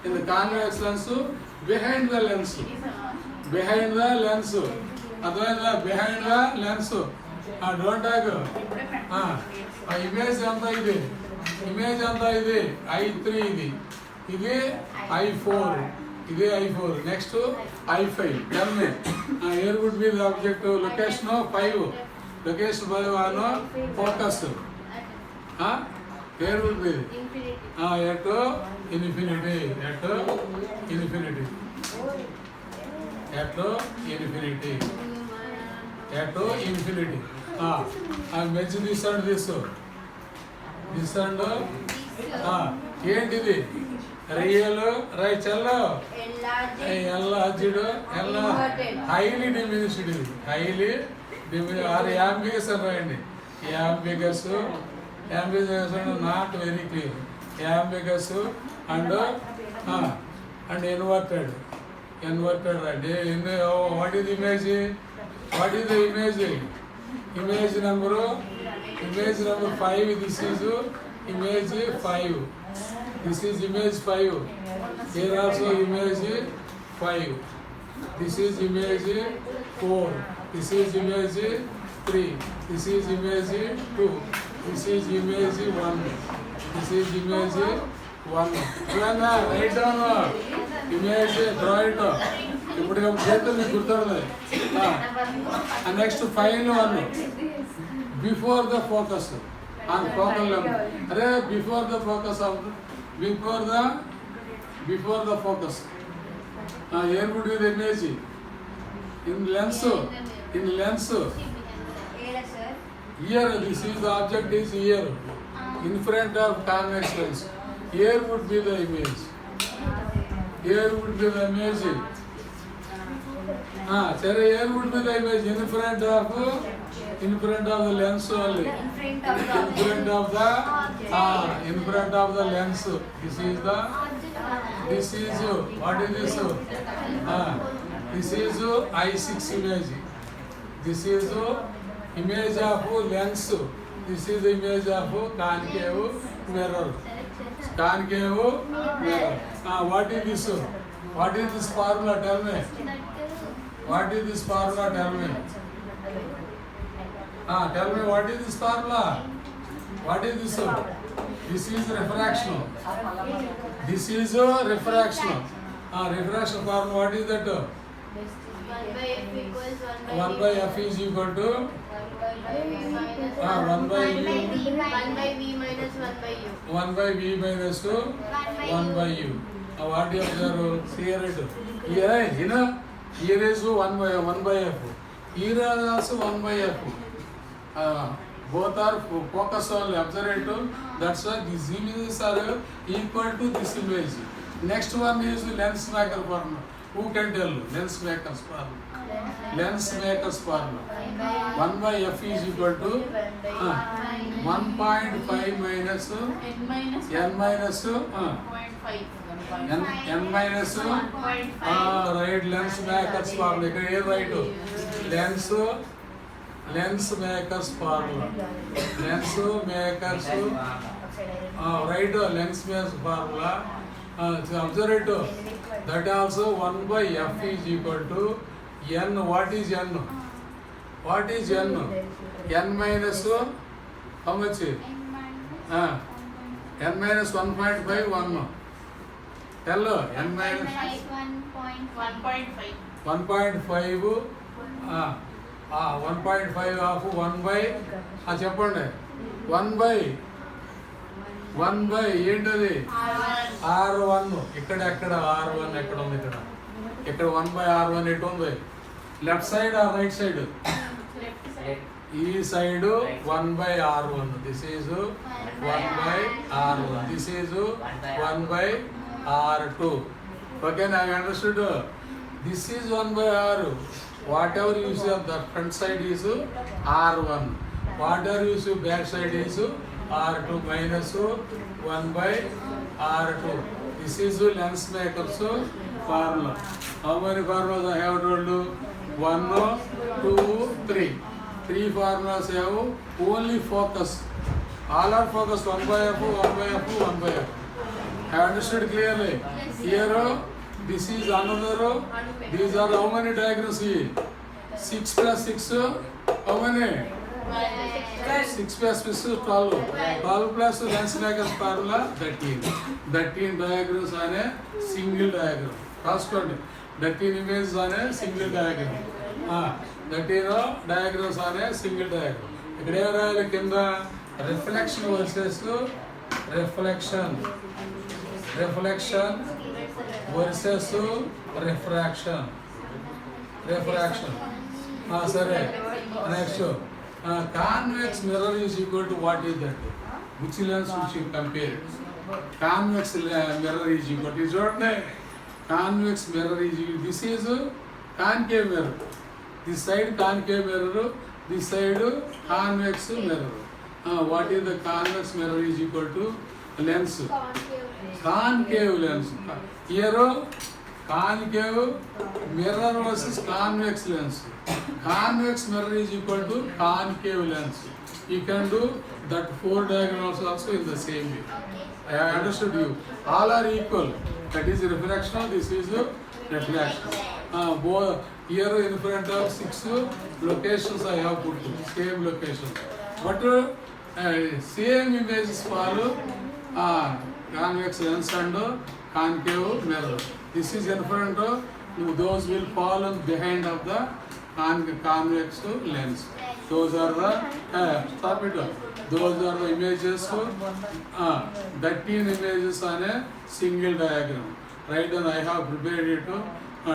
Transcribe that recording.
in the convex lens, behind the lens. Behind the lens. Otherwise, behind the lens. Don't talk. Image anta idi. Image anta idi. I3 idi. Idi I4. Idi I4. Next to I5. Tell me. Here would be the object location of 5. Location 5 on focus. Here would be at infinity. I mentioned this and this. This and ఏంటిది real రైచల్లో highly diminished ఇది highly or ambiguous అని రాయండి ambiguous not very clear ambiguous and inverted right what is image image number 5. This is image 5. This is image 5. Here also image 5. This is image 4. This is image 3. This is image 2. This is image 1. This is image 1. Write down image, draw it. ఇప్పుడు చేతులు మీకు గుర్తుంది next file one before the focus on focal అరే before the focus before the focus where would be the image in lens here this is the object is here in front of convex lens here would be the image సరే here would be the image in front of the lens only. In front of the lens. This is what is this? This is I6 image. This is image of lens. This is the image of concave mirror. What is this? What is this formula? Tell me. What is this formula? Tell me what is this formula? What is this? This is refraction. Refraction formula. What is that? 1 by f is equal to 1 by v minus 1 by u. What do you observe? Here is 1 by f. Here is also 1 by f. Both are focus only. Observe it. That's why these images are equal to this image. Next one is lens maker formula. Who can tell? Lens maker's formula. 1 by f is equal to 1.5 minus n minus right lens maker's formula. Here right lens maker's formula. Right lens maker's formula. Observe it. That also 1 by f is equal to n. What is n? N minus how much? N minus 1.5 1. Hello, n minus 1.5. 1.5 of 1 by చెప్పండి 1 by ఏంటది R1. ఇక్కడ R1 ఎక్కడ ఉంది? ఇక్కడ 1 by R1 ఎటు ఉంది? Left side or right side? ఈ side 1 by R1. This is 1 by R1. This is 1 by R2. Okay, I understood. This is 1 by R. Whatever you see on the front side is R1. Whatever you see back side is R2 minus 1 by R2. This is lens maker's formula. How many formulas I have told you? 1, 2, 3. 3 formulas have only focus. All are focused 1 by f, 1 by f, 1 by f. I understood clearly. Here, this is another. These are how many diagrams here? 6 plus 6, how many? 6 plus 6 is 12. 12 plus Lensmaker's formula 13. 13 diagrams on a single diagram. Raskondi. 13 images on a single diagram. 13 diagrams on a single diagram. ఇక్కడ ఏం రాయాలి కింద reflection versus reflection versus refraction సరే next convex mirror is equal to what is that which lens which you compare convex mirror is equal to చూడండి convex mirror is this is concave mirror this side concave mirror this side convex mirror what is the convex mirror is equal to lens concave lens. Here, concave mirror versus convex lens. Convex mirror is equal to concave lens. You can do that 4 diagonals also in the same way. I have understood you. All are equal. That is reflection. This is reflection. Here in front of 6 locations I have put same location. But same images follow. Convex lens and concave mirror. This is in front of, those will fall behind of the convex lens. Those are the, stop it. Those are the images, 13 images on a single diagram. Right, and I have prepared it